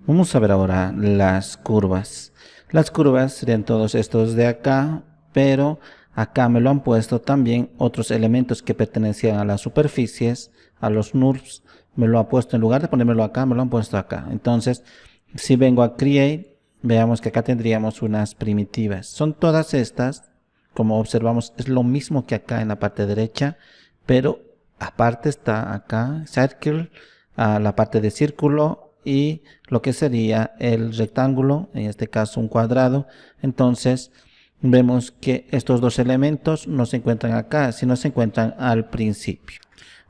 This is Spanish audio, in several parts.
Vamos a ver ahora las curvas. Las curvas serían todos estos de acá, pero acá me lo han puesto también otros elementos que pertenecían a las superficies, a los NURBS. Me lo ha puesto, en lugar de ponérmelo acá, me lo han puesto acá. Entonces, si vengo a Create, veamos que acá tendríamos unas primitivas. Son todas estas, como observamos, es lo mismo que acá en la parte derecha, pero aparte está acá Circle, a la parte de círculo, y lo que sería el rectángulo, en este caso un cuadrado. Entonces vemos que estos dos elementos no se encuentran acá, sino se encuentran al principio,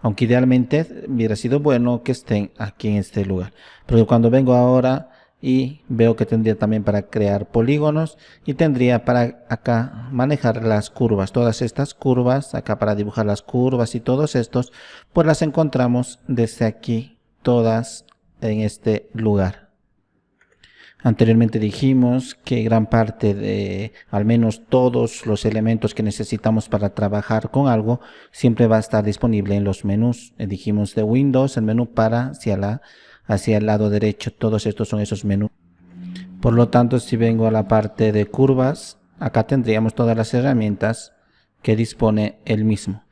aunque idealmente hubiera sido bueno que estén aquí en este lugar. Pero cuando vengo ahora y veo que tendría también para crear polígonos, y tendría para acá manejar las curvas, todas estas curvas acá para dibujar las curvas, y todos estos pues las encontramos desde aquí todas en este lugar. Anteriormente dijimos que gran parte de, al menos todos los elementos que necesitamos para trabajar con algo, siempre va a estar disponible en los menús. Dijimos de Windows, el menú para hacia el lado derecho, todos estos son esos menús. Por lo tanto, si vengo a la parte de curvas, acá tendríamos todas las herramientas que dispone el mismo.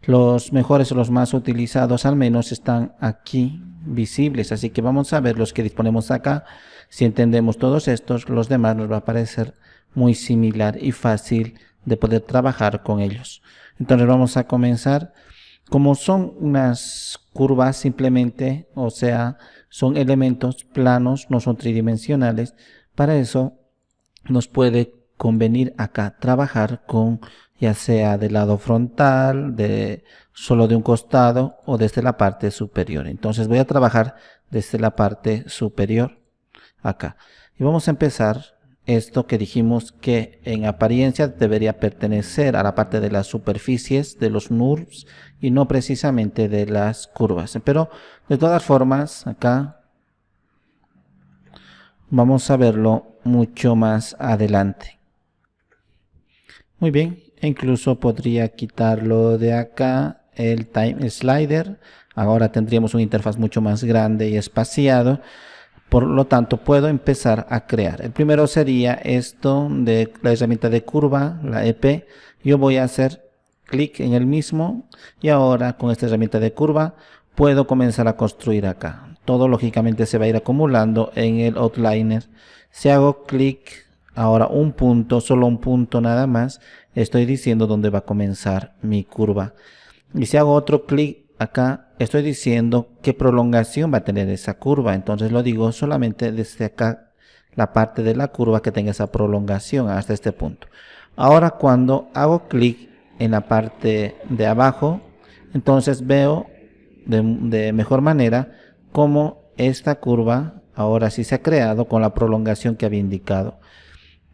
Los mejores o los más utilizados al menos están aquí visibles, así que vamos a ver los que disponemos acá. Si entendemos todos estos, los demás nos va a parecer muy similar y fácil de poder trabajar con ellos. Entonces vamos a comenzar. Como son unas curvas simplemente, o sea, son elementos planos, no son tridimensionales, para eso nos puede convenir acá trabajar con, ya sea del lado frontal, solo de un costado o desde la parte superior. Entonces voy a trabajar desde la parte superior acá. Y vamos a empezar esto que dijimos que en apariencia debería pertenecer a la parte de las superficies de los NURBS y no precisamente de las curvas. Pero de todas formas acá vamos a verlo mucho más adelante. Muy bien, incluso podría quitarlo de acá, el Time Slider. Ahora tendríamos una interfaz mucho más grande y espaciado. Por lo tanto, puedo empezar a crear. El primero sería esto de la herramienta de curva, la EP. Yo voy a hacer clic en el mismo y ahora con esta herramienta de curva puedo comenzar a construir acá. Todo lógicamente se va a ir acumulando en el outliner. Si hago clic, ahora un punto, solo un punto nada más, estoy diciendo dónde va a comenzar mi curva. Y si hago otro clic acá, estoy diciendo qué prolongación va a tener esa curva. Entonces lo digo solamente desde acá, la parte de la curva que tenga esa prolongación hasta este punto. Ahora cuando hago clic en la parte de abajo, entonces veo de mejor manera cómo esta curva ahora sí se ha creado con la prolongación que había indicado.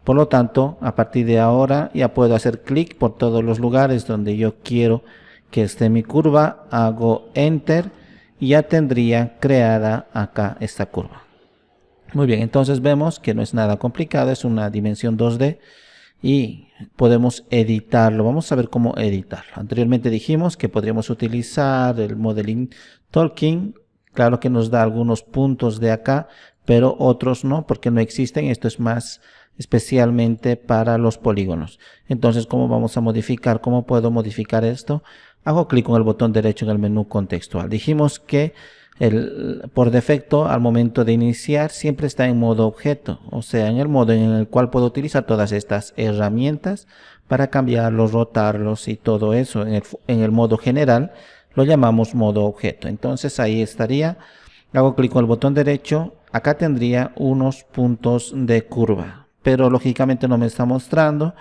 Por lo tanto, a partir de ahora ya puedo hacer clic por todos los lugares donde yo quiero que esté mi curva, hago enter y ya tendría creada acá esta curva. Muy bien, entonces vemos que no es nada complicado, es una dimensión 2D y podemos editarlo. Vamos a ver cómo editarlo. Anteriormente dijimos que podríamos utilizar el Modeling Toolkit. Claro que nos da algunos puntos de acá, pero otros no, porque no existen. Esto es más especialmente para los polígonos. Entonces, ¿cómo vamos a modificar? ¿Cómo puedo modificar esto? Hago clic con el botón derecho en el menú contextual. Dijimos que por defecto al momento de iniciar siempre está en modo objeto, o sea, en el modo en el cual puedo utilizar todas estas herramientas para cambiarlos, rotarlos y todo eso. En el modo general lo llamamos modo objeto. Entonces ahí estaría. Hago clic con el botón derecho. Acá tendría unos puntos de curva, pero lógicamente no me está mostrando.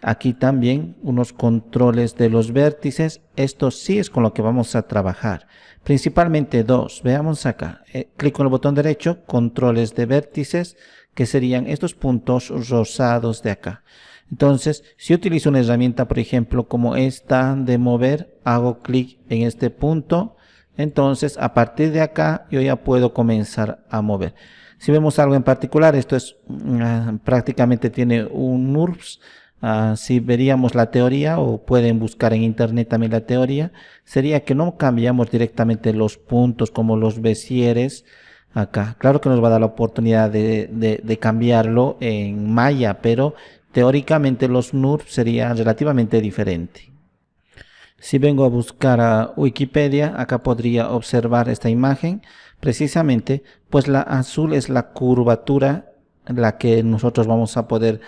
Aquí también unos controles de los vértices. Esto sí es con lo que vamos a trabajar. Principalmente dos. Veamos acá. Clic con el botón derecho, controles de vértices, que serían estos puntos rosados de acá. Entonces, si utilizo una herramienta, por ejemplo, como esta de mover, hago clic en este punto. Entonces, a partir de acá, yo ya puedo comenzar a mover. Si vemos algo en particular, esto es prácticamente tiene un NURBS. Si veríamos la teoría, o pueden buscar en internet también la teoría, sería que no cambiamos directamente los puntos como los besieres acá. Claro que nos va a dar la oportunidad de cambiarlo en Maya, pero teóricamente los NURBS serían relativamente diferentes. Si vengo a buscar a Wikipedia, acá podría observar esta imagen. Precisamente, pues la azul es la curvatura la que nosotros vamos a poder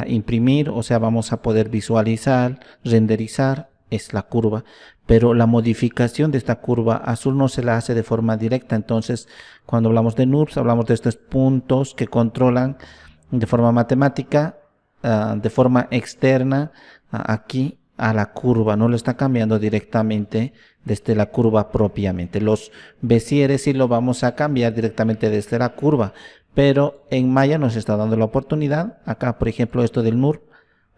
imprimir, o sea, vamos a poder visualizar, renderizar, es la curva. Pero la modificación de esta curva azul no se la hace de forma directa. Entonces, cuando hablamos de NURBS, hablamos de estos puntos que controlan de forma matemática, de forma externa, aquí a la curva, no lo está cambiando directamente desde la curva propiamente. Los Béziers sí lo vamos a cambiar directamente desde la curva, pero en Maya nos está dando la oportunidad. Acá, por ejemplo, esto del NURB,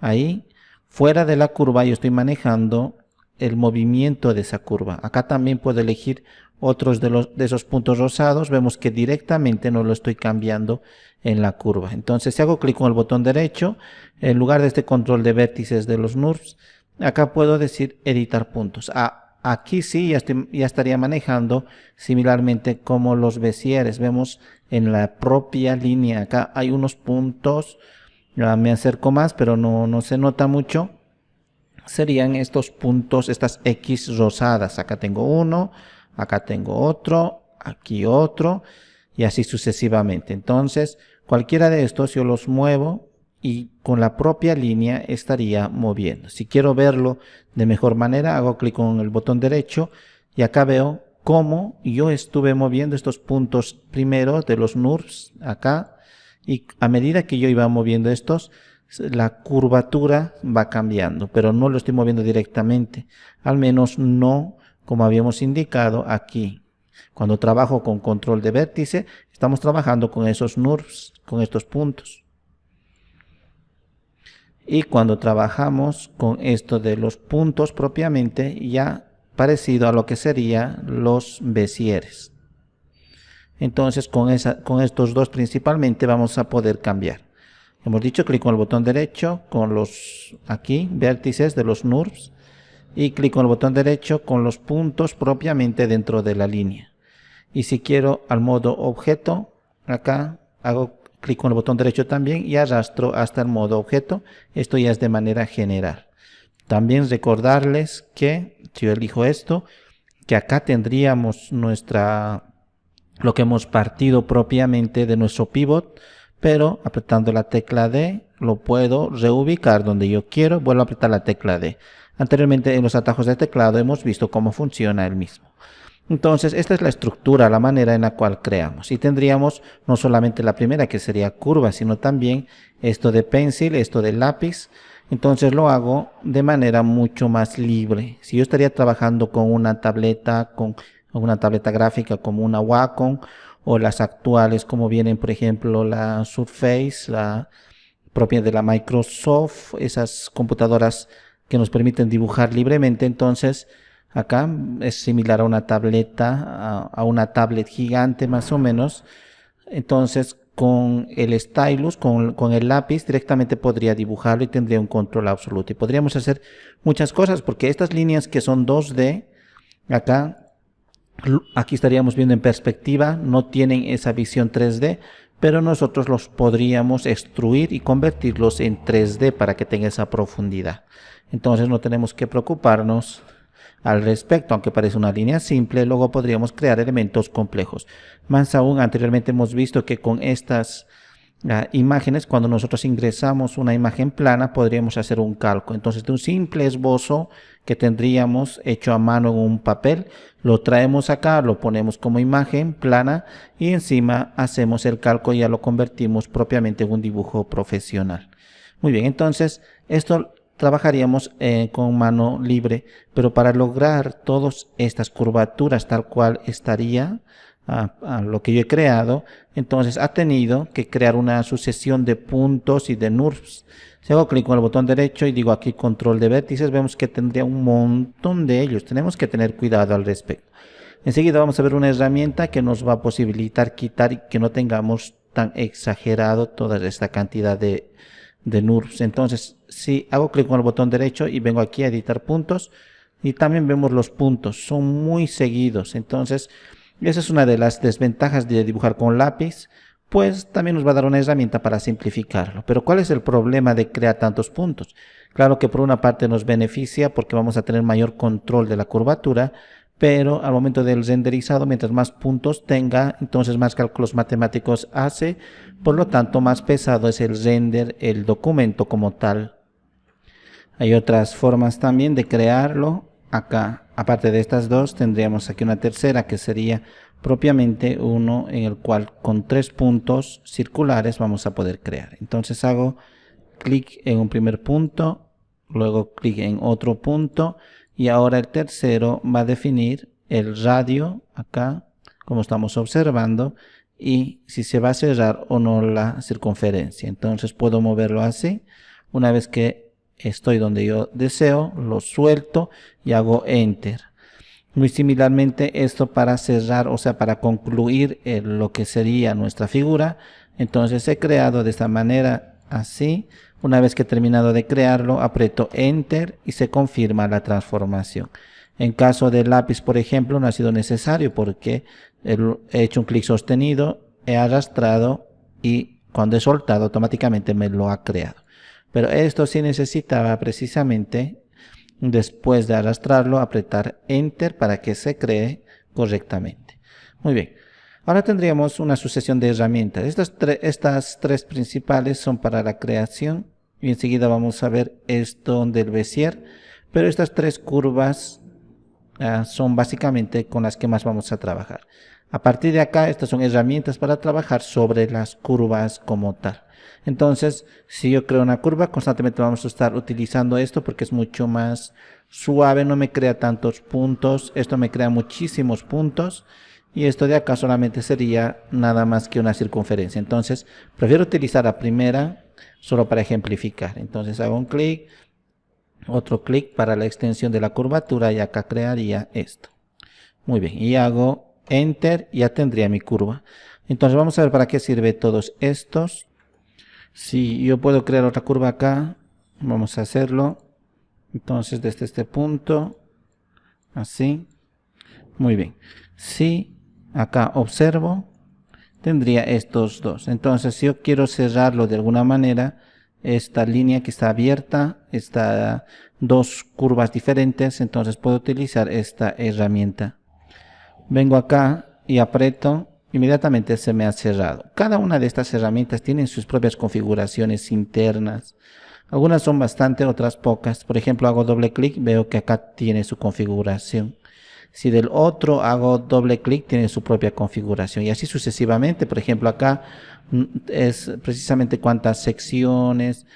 ahí, fuera de la curva yo estoy manejando el movimiento de esa curva. Acá también puedo elegir otros de esos puntos rosados. Vemos que directamente no lo estoy cambiando en la curva. Entonces, si hago clic con el botón derecho, en lugar de este control de vértices de los NURBS, acá puedo decir editar puntos. Aquí sí ya estaría manejando similarmente como los Béziers. Vemos en la propia línea, acá hay unos puntos, me acerco más pero no se nota mucho. Serían estos puntos, estas X rosadas. Acá tengo uno, acá tengo otro, aquí otro y así sucesivamente. Entonces cualquiera de estos yo los muevo y con la propia línea estaría moviendo. Si quiero verlo de mejor manera, hago clic con el botón derecho y acá veo cómo yo estuve moviendo estos puntos primero de los NURBS acá, y a medida que yo iba moviendo estos, la curvatura va cambiando, pero no lo estoy moviendo directamente, al menos no como habíamos indicado aquí. Cuando trabajo con control de vértice, estamos trabajando con esos NURBS, con estos puntos. Y cuando trabajamos con esto de los puntos propiamente, ya parecido a lo que serían los Béziers. Entonces con estos dos principalmente vamos a poder cambiar. Hemos dicho clic con el botón derecho con los aquí vértices de los NURBS y clic con el botón derecho con los puntos propiamente dentro de la línea. Y si quiero al modo objeto, acá hago clic con el botón derecho también y arrastro hasta el modo objeto. Esto ya es de manera general. También recordarles que si yo elijo esto, que acá tendríamos lo que hemos partido propiamente de nuestro pivot, pero apretando la tecla D lo puedo reubicar donde yo quiero. Vuelvo a apretar la tecla D. Anteriormente en los atajos de teclado hemos visto cómo funciona el mismo. Entonces esta es la estructura, la manera en la cual creamos. Y tendríamos no solamente la primera que sería curva, sino también esto de pencil, esto de lápiz. Entonces lo hago de manera mucho más libre. Si yo estaría trabajando con una tableta, gráfica como una Wacom o las actuales como vienen, por ejemplo, la Surface, la propia de la Microsoft, esas computadoras que nos permiten dibujar libremente. Entonces acá es similar a una tableta, a una tablet gigante más o menos. Entonces con el stylus, con el lápiz directamente podría dibujarlo y tendría un control absoluto. Y podríamos hacer muchas cosas porque estas líneas que son 2D, aquí estaríamos viendo en perspectiva, no tienen esa visión 3D, pero nosotros los podríamos extruir y convertirlos en 3D para que tenga esa profundidad. Entonces no tenemos que preocuparnos al respecto, aunque parece una línea simple, luego podríamos crear elementos complejos. Más aún, anteriormente hemos visto que con estas imágenes, cuando nosotros ingresamos una imagen plana, podríamos hacer un calco. Entonces, de un simple esbozo que tendríamos hecho a mano en un papel, lo traemos acá, lo ponemos como imagen plana y encima hacemos el calco y ya lo convertimos propiamente en un dibujo profesional. Muy bien, entonces esto trabajaríamos con mano libre, pero para lograr todas estas curvaturas tal cual estaría a lo que yo he creado, entonces ha tenido que crear una sucesión de puntos y de NURBS. Si hago clic con el botón derecho y digo aquí control de vértices, vemos que tendría un montón de ellos. Tenemos que tener cuidado al respecto. Enseguida vamos a ver una herramienta que nos va a posibilitar quitar y que no tengamos tan exagerado toda esta cantidad de NURBS. Entonces, si hago clic con el botón derecho y vengo aquí a editar puntos, y también vemos los puntos, son muy seguidos. Entonces, Esa es una de las desventajas de dibujar con lápiz, pues también nos va a dar una herramienta para simplificarlo. Pero ¿cuál es el problema de crear tantos puntos? Claro que por una parte nos beneficia porque vamos a tener mayor control de la curvatura, pero al momento del renderizado, mientras más puntos tenga, entonces más cálculos matemáticos hace, por lo tanto más pesado es el render, el documento como tal. Hay otras formas también de crearlo. Acá, aparte de estas dos, tendríamos aquí una tercera que sería propiamente uno en el cual con 3 puntos circulares vamos a poder crear. Entonces hago clic en un primer punto, luego clic en otro punto y ahora el tercero va a definir el radio acá, como estamos observando, y si se va a cerrar o no la circunferencia. Entonces puedo moverlo así. Una vez que estoy donde yo deseo, lo suelto y hago enter. Muy similarmente esto para cerrar, o sea, para concluir lo que sería nuestra figura. Entonces he creado de esta manera así. Una vez que he terminado de crearlo, aprieto enter y se confirma la transformación. En caso del lápiz, por ejemplo, no ha sido necesario porque he hecho un clic sostenido, he arrastrado y cuando he soltado automáticamente me lo ha creado. Pero esto sí necesitaba precisamente, después de arrastrarlo, apretar enter para que se cree correctamente. Muy bien. Ahora tendríamos una sucesión de herramientas. Estas tres principales son para la creación y enseguida vamos a ver esto del Bézier. Pero estas tres curvas son básicamente con las que más vamos a trabajar. A partir de acá, estas son herramientas para trabajar sobre las curvas como tal. Entonces, si yo creo una curva, constantemente vamos a estar utilizando esto porque es mucho más suave, no me crea tantos puntos. Esto me crea muchísimos puntos. Y esto de acá solamente sería nada más que una circunferencia. Entonces, prefiero utilizar la primera solo para ejemplificar. Entonces hago un clic, otro clic para la extensión de la curvatura y acá crearía esto. Muy bien, y hago enter y ya tendría mi curva. Entonces vamos a ver para qué sirve todos estos. Si yo puedo crear otra curva acá, vamos a hacerlo. Entonces desde este punto, así. Muy bien. Si acá observo, tendría estos dos. Entonces si yo quiero cerrarlo de alguna manera, esta línea que está abierta, está dos curvas diferentes, entonces puedo utilizar esta herramienta. Vengo acá y aprieto, inmediatamente se me ha cerrado. Cada una de estas herramientas tienen sus propias configuraciones internas. Algunas son bastante, otras pocas. Por ejemplo, hago doble clic, veo que acá tiene su configuración. Si del otro hago doble clic, tiene su propia configuración y así sucesivamente. Por ejemplo, acá es precisamente cuántas secciones,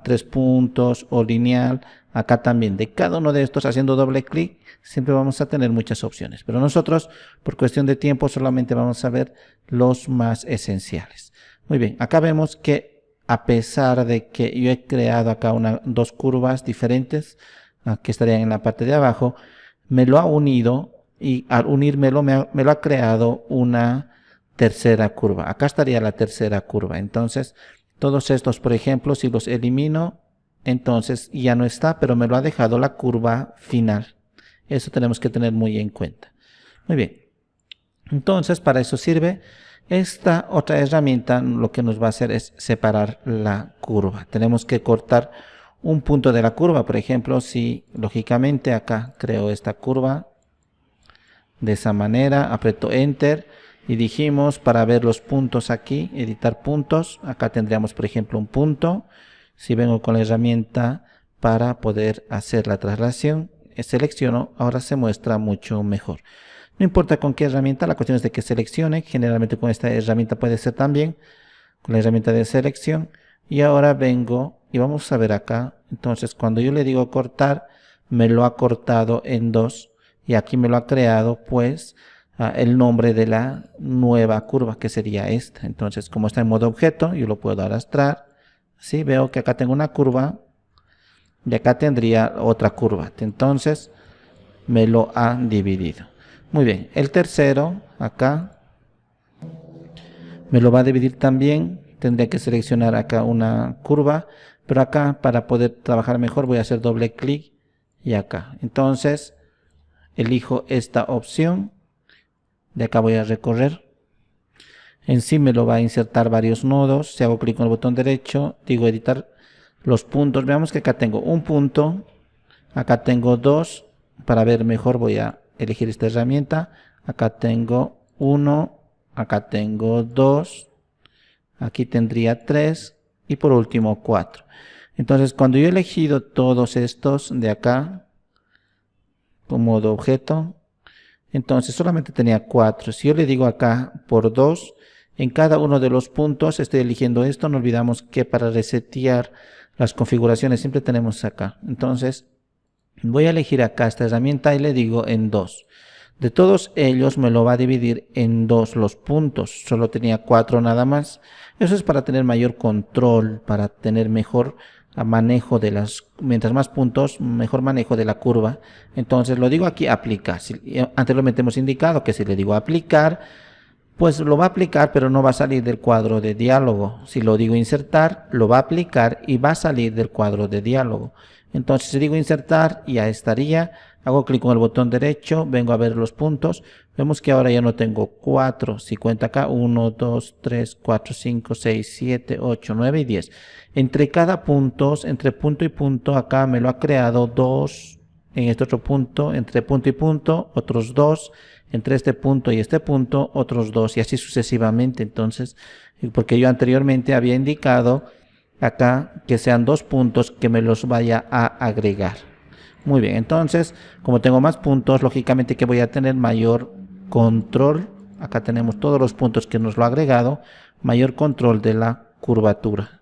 3 puntos o lineal. Acá también, de cada uno de estos haciendo doble clic, siempre vamos a tener muchas opciones. Pero nosotros, por cuestión de tiempo, solamente vamos a ver los más esenciales. Muy bien, acá vemos que a pesar de que yo he creado acá dos curvas diferentes, que estarían en la parte de abajo, me lo ha unido y al unírmelo me lo ha creado una tercera curva. Acá estaría la tercera curva. Entonces, todos estos, por ejemplo, si los elimino, entonces ya no está, pero me lo ha dejado la curva final. Eso tenemos que tener muy en cuenta. Muy bien. Entonces, para eso sirve esta otra herramienta. Lo que nos va a hacer es separar la curva. Tenemos que cortar un punto de la curva. Por ejemplo, si lógicamente acá creo esta curva de esa manera, aprieto enter y dijimos para ver los puntos aquí, editar puntos, acá tendríamos por ejemplo un punto. Si vengo con la herramienta para poder hacer la traslación, selecciono, ahora se muestra mucho mejor. No importa con qué herramienta, la cuestión es de que seleccione. Generalmente con esta herramienta puede ser también con la herramienta de selección. Y ahora vengo y vamos a ver acá. Entonces cuando yo le digo cortar, me lo ha cortado en dos. Y aquí me lo ha creado pues el nombre de la nueva curva que sería esta. Entonces como está en modo objeto, yo lo puedo arrastrar. ¿Sí? Veo que acá tengo una curva y acá tendría otra curva. Entonces me lo ha dividido. Muy bien, el tercero acá me lo va a dividir también. Tendría que seleccionar acá una curva, pero acá para poder trabajar mejor voy a hacer doble clic y acá. Entonces elijo esta opción De acá voy a recorrer. En sí me lo va a insertar varios nodos. Si hago clic con el botón derecho, digo editar los puntos. Veamos que acá tengo un punto, acá tengo dos. Para ver mejor voy a elegir esta herramienta. Acá tengo uno, acá tengo dos, aquí tendría tres y por último 4. Entonces cuando yo he elegido todos estos de acá con modo objeto, entonces solamente tenía 4. Si yo le digo acá por 2, en cada uno de los puntos estoy eligiendo esto. No olvidamos que para resetear las configuraciones siempre tenemos acá. Entonces voy a elegir acá esta herramienta y le digo en 2. De todos ellos me lo va a dividir en 2 los puntos. Solo tenía 4 nada más. Eso es para tener mayor control, para tener mejor manejo de las, mientras más puntos, mejor manejo de la curva. Entonces lo digo aquí aplicar. Anteriormente hemos indicado que si le digo aplicar, pues lo va a aplicar, pero no va a salir del cuadro de diálogo. Si lo digo insertar, lo va a aplicar y va a salir del cuadro de diálogo. Entonces si digo insertar, ya estaría. Hago clic con el botón derecho, vengo a ver los puntos. Vemos que ahora ya no tengo 4. Si cuenta acá, 1, 2, 3, 4, 5, 6, 7, 8, 9 y 10. Entre cada punto, entre punto y punto, acá me lo ha creado 2. En este otro punto, entre punto y punto, otros 2. Entre este punto y este punto, otros 2. Y así sucesivamente. Entonces, porque yo anteriormente había indicado acá que sean 2 puntos que me los vaya a agregar. Muy bien, entonces como tengo más puntos, lógicamente que voy a tener mayor control. Acá tenemos todos los puntos que nos lo ha agregado, mayor control de la curvatura.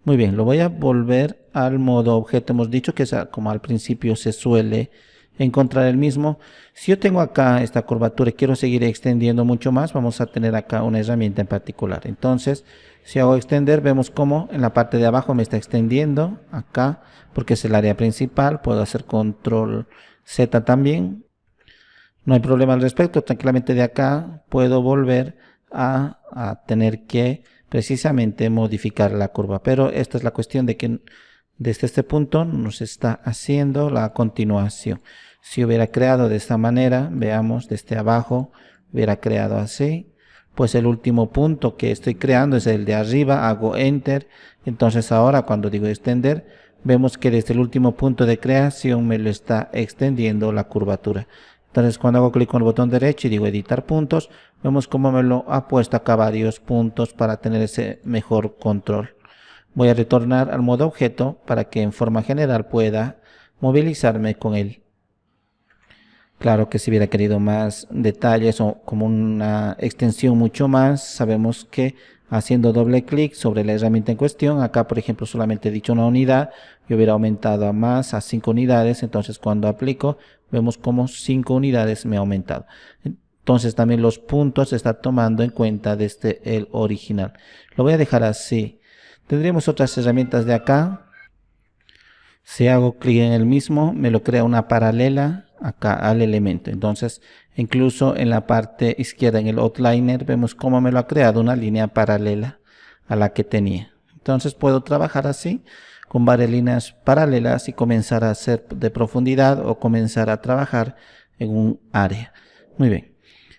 Muy bien, lo voy a volver al modo objeto. Hemos dicho que es como al principio se suele encontrar el mismo. Si yo tengo acá esta curvatura y quiero seguir extendiendo mucho más, vamos a tener acá una herramienta en particular. Entonces, si hago extender, vemos cómo en la parte de abajo me está extendiendo acá, porque es el área principal. Puedo hacer control Z también. No hay problema al respecto. Tranquilamente de acá puedo volver a tener que precisamente modificar la curva. Pero esta es la cuestión de que desde este punto nos está haciendo la continuación. Si hubiera creado de esta manera, veamos desde abajo, hubiera creado así, pues el último punto que estoy creando es el de arriba, hago enter. Entonces ahora cuando digo extender, vemos que desde el último punto de creación me lo está extendiendo la curvatura. Entonces cuando hago clic con el botón derecho y digo editar puntos, vemos cómo me lo ha puesto acá varios puntos para tener ese mejor control. Voy a retornar al modo objeto para que en forma general pueda movilizarme con él. Claro que si hubiera querido más detalles o como una extensión mucho más, sabemos que haciendo doble clic sobre la herramienta en cuestión, acá por ejemplo solamente he dicho una unidad, yo hubiera aumentado a más, a 5 unidades, entonces cuando aplico vemos como 5 unidades me ha aumentado. Entonces también los puntos se está tomando en cuenta desde el original. Lo voy a dejar así. Tendríamos otras herramientas de acá. Si hago clic en el mismo, me lo crea una paralela acá al elemento. Entonces, incluso en la parte izquierda, en el outliner, vemos cómo me lo ha creado una línea paralela a la que tenía. Entonces, puedo trabajar así, con varias líneas paralelas y comenzar a hacer de profundidad o comenzar a trabajar en un área. Muy bien.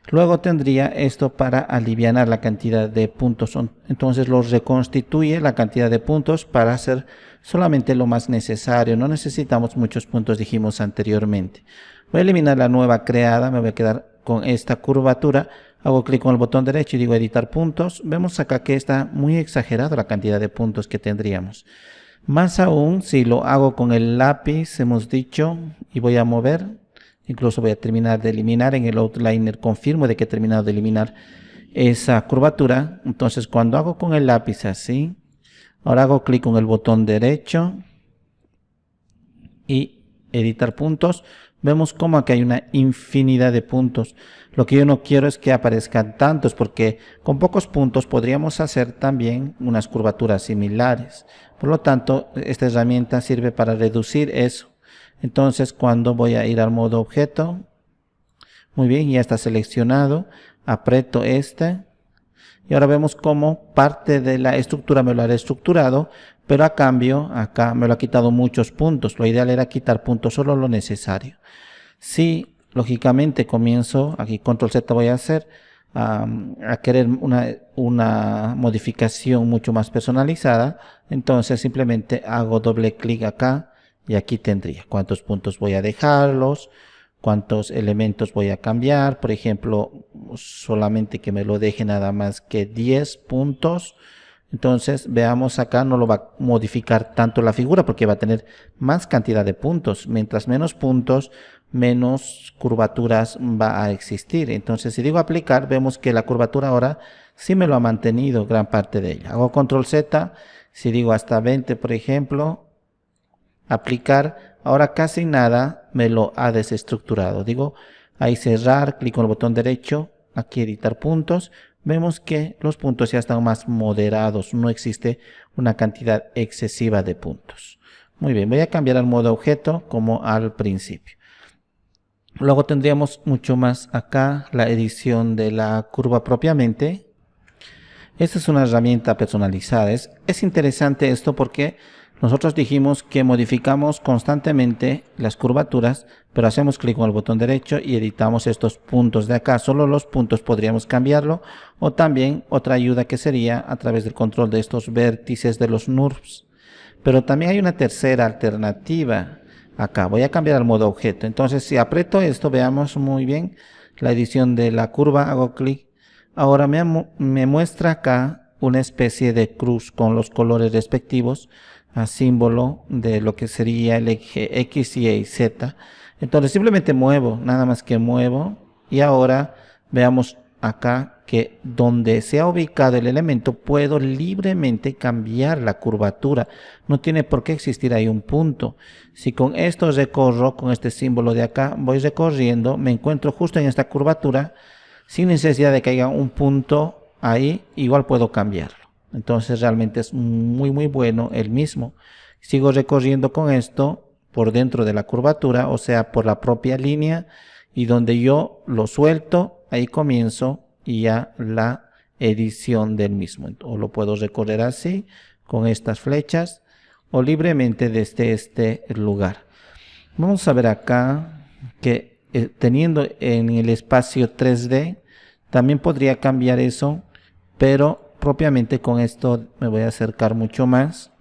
Luego tendría esto para aliviar la cantidad de puntos. Entonces lo reconstituye la cantidad de puntos para hacer solamente lo más necesario. No necesitamos muchos puntos, dijimos anteriormente. Voy a eliminar la nueva creada. Me voy a quedar con esta curvatura. Hago clic con el botón derecho y digo editar puntos. Vemos acá que está muy exagerada la cantidad de puntos que tendríamos. Más aún si lo hago con el lápiz, hemos dicho, y voy a mover. Incluso voy a terminar de eliminar en el outliner, confirmo de que he terminado de eliminar esa curvatura. Entonces cuando hago con el lápiz así, ahora hago clic con el botón derecho y editar puntos, vemos como aquí hay una infinidad de puntos. Lo que yo no quiero es que aparezcan tantos, porque con pocos puntos podríamos hacer también unas curvaturas similares. Por lo tanto, esta herramienta sirve para reducir eso. Entonces cuando voy a ir al modo objeto, muy bien, ya está seleccionado, aprieto este y ahora vemos cómo parte de la estructura me lo ha reestructurado, pero a cambio acá me lo ha quitado muchos puntos. Lo ideal era quitar puntos, solo lo necesario. Si lógicamente comienzo, aquí control Z voy a hacer, a querer una modificación mucho más personalizada. Entonces simplemente hago doble clic acá y aquí tendría cuántos puntos voy a dejarlos, cuántos elementos voy a cambiar. Por ejemplo, solamente que me lo deje nada más que 10 puntos. Entonces veamos acá, no lo va a modificar tanto la figura porque va a tener más cantidad de puntos. Mientras menos puntos, menos curvaturas va a existir. Entonces si digo aplicar, vemos que la curvatura ahora sí me lo ha mantenido gran parte de ella. Hago control Z, si digo hasta 20 por ejemplo, aplicar, ahora casi nada me lo ha desestructurado. Digo ahí cerrar, clic con el botón derecho, aquí editar puntos. Vemos que los puntos ya están más moderados, no existe una cantidad excesiva de puntos. Muy bien, voy a cambiar al modo objeto como al principio. Luego tendríamos mucho más acá la edición de la curva propiamente. Esta es una herramienta personalizada. Es interesante esto porque nosotros dijimos que modificamos constantemente las curvaturas, pero hacemos clic con el botón derecho y editamos estos puntos de acá. Solo los puntos podríamos cambiarlo, o también otra ayuda que sería a través del control de estos vértices de los NURBS. Pero también hay una tercera alternativa. Acá voy a cambiar al modo objeto. Entonces si aprieto esto, veamos muy bien la edición de la curva, hago clic. Ahora me muestra acá una especie de cruz con los colores respectivos, a símbolo de lo que sería el eje X, Y y Z. Entonces simplemente muevo, nada más que muevo, y ahora veamos acá que donde se ha ubicado el elemento puedo libremente cambiar la curvatura. No tiene por qué existir ahí un punto. Si con esto recorro, con este símbolo de acá, voy recorriendo, me encuentro justo en esta curvatura, sin necesidad de que haya un punto ahí, igual puedo cambiarlo. Entonces realmente es muy bueno el mismo. Sigo recorriendo con esto por dentro de la curvatura, o sea por la propia línea, y donde yo lo suelto, ahí comienzo y ya la edición del mismo. O lo puedo recorrer así, con estas flechas, o libremente desde este lugar. Vamos a ver acá que teniendo en el espacio 3D, también podría cambiar eso, pero propiamente con esto me voy a acercar mucho más,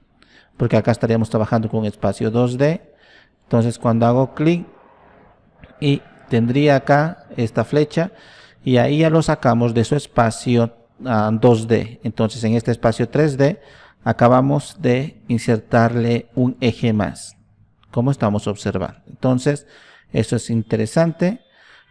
porque acá estaríamos trabajando con espacio 2D. Entonces cuando hago clic y tendría acá esta flecha, y ahí ya lo sacamos de su espacio 2D. Entonces en este espacio 3D acabamos de insertarle un eje más, como estamos observando. Entonces eso es interesante.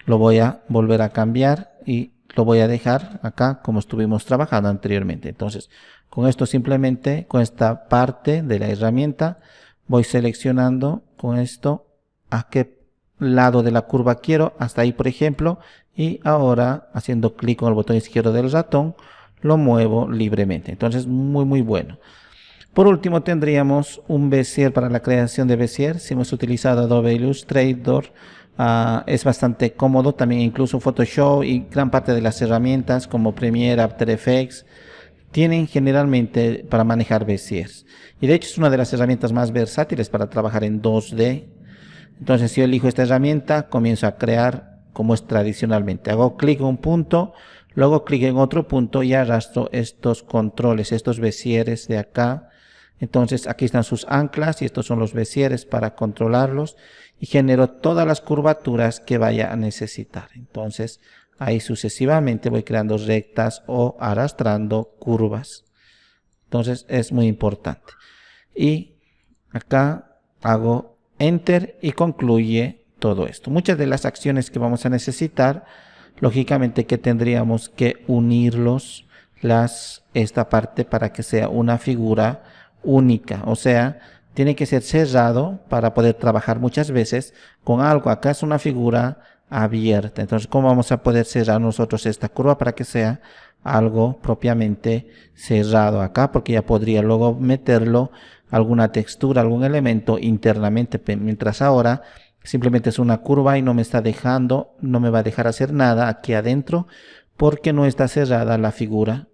Lo voy a volver a cambiar y lo voy a dejar acá como estuvimos trabajando anteriormente. Entonces con esto simplemente, con esta parte de la herramienta, voy seleccionando con esto a qué lado de la curva quiero, hasta ahí por ejemplo, y ahora haciendo clic con el botón izquierdo del ratón lo muevo libremente. Entonces muy bueno. Por último tendríamos un Bezier para la creación de Bezier. Si hemos utilizado Adobe Illustrator, es bastante cómodo. También incluso Photoshop y gran parte de las herramientas como Premiere, After Effects tienen generalmente para manejar Beziers. Y de hecho es una de las herramientas más versátiles para trabajar en 2D. Entonces si yo elijo esta herramienta, comienzo a crear como es tradicionalmente. Hago clic en un punto, luego clic en otro punto y arrastro estos controles, estos Bezieres de acá. Entonces aquí están sus anclas y estos son los Bezieres para controlarlos, y genero todas las curvaturas que vaya a necesitar. Entonces ahí sucesivamente voy creando rectas o arrastrando curvas. Entonces es muy importante. Y acá hago Enter y concluye todo esto. Muchas de las acciones que vamos a necesitar, lógicamente que tendríamos que unirlos esta parte para que sea una figura única, o sea, tiene que ser cerrado para poder trabajar muchas veces con algo. Acá es una figura abierta, entonces ¿cómo vamos a poder cerrar nosotros esta curva para que sea algo propiamente cerrado acá? Porque ya podría luego meterlo alguna textura, algún elemento internamente, mientras ahora simplemente es una curva y no me está dejando, no me va a dejar hacer nada aquí adentro porque no está cerrada la figura.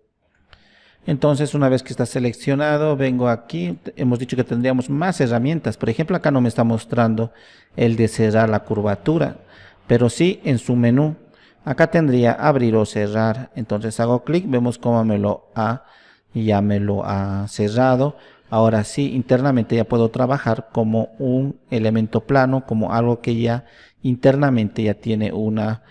Entonces una vez que está seleccionado, vengo aquí, hemos dicho que tendríamos más herramientas. Por ejemplo, acá no me está mostrando el de cerrar la curvatura. pero sí en su menú. Acá tendría abrir o cerrar. Entonces hago clic, vemos cómo ya me lo ha cerrado. Ahora sí, internamente ya puedo trabajar como un elemento plano, como algo que ya internamente ya tiene una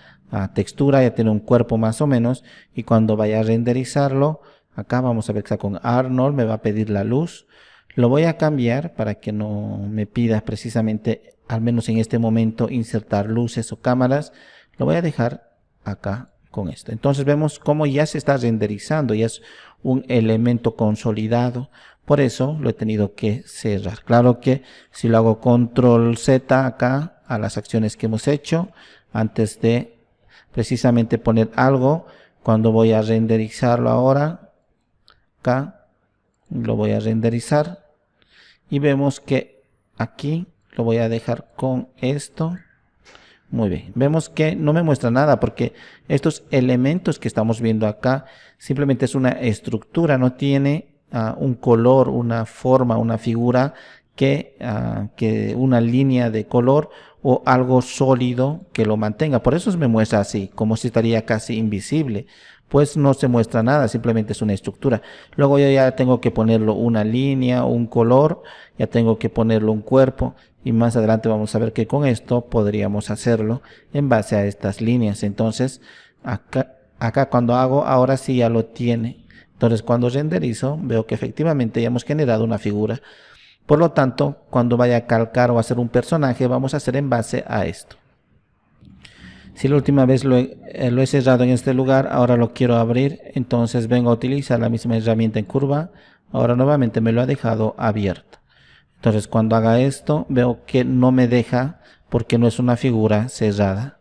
textura, ya tiene un cuerpo más o menos. Y cuando vaya a renderizarlo, acá vamos a ver que está con Arnold, me va a pedir la luz. Lo voy a cambiar para que no me pida precisamente, al menos en este momento, insertar luces o cámaras. Lo voy a dejar acá con esto. Entonces vemos cómo ya se está renderizando, ya es un elemento consolidado. Por eso lo he tenido que cerrar. Claro que si lo hago control Z acá a las acciones que hemos hecho, antes de precisamente poner algo, cuando voy a renderizarlo ahora, acá lo voy a renderizar y vemos que aquí lo voy a dejar con esto. Muy bien, vemos que no me muestra nada porque estos elementos que estamos viendo acá simplemente es una estructura, no tiene un color, una forma, una figura que una línea de color o algo sólido que lo mantenga. Por eso me muestra así, como si estaría casi invisible. Pues no se muestra nada, simplemente es una estructura. Luego yo ya tengo que ponerlo una línea, un color, ya tengo que ponerlo un cuerpo. Y más adelante vamos a ver que con esto podríamos hacerlo en base a estas líneas. Entonces, acá cuando hago, ahora sí ya lo tiene. Entonces, cuando renderizo, veo que efectivamente ya hemos generado una figura. Por lo tanto, cuando vaya a calcar o hacer un personaje, vamos a hacer en base a esto. Si la última vez lo he cerrado en este lugar, ahora lo quiero abrir. Entonces vengo a utilizar la misma herramienta en curva. Ahora nuevamente me lo ha dejado abierto. Entonces cuando haga esto veo que no me deja porque no es una figura cerrada.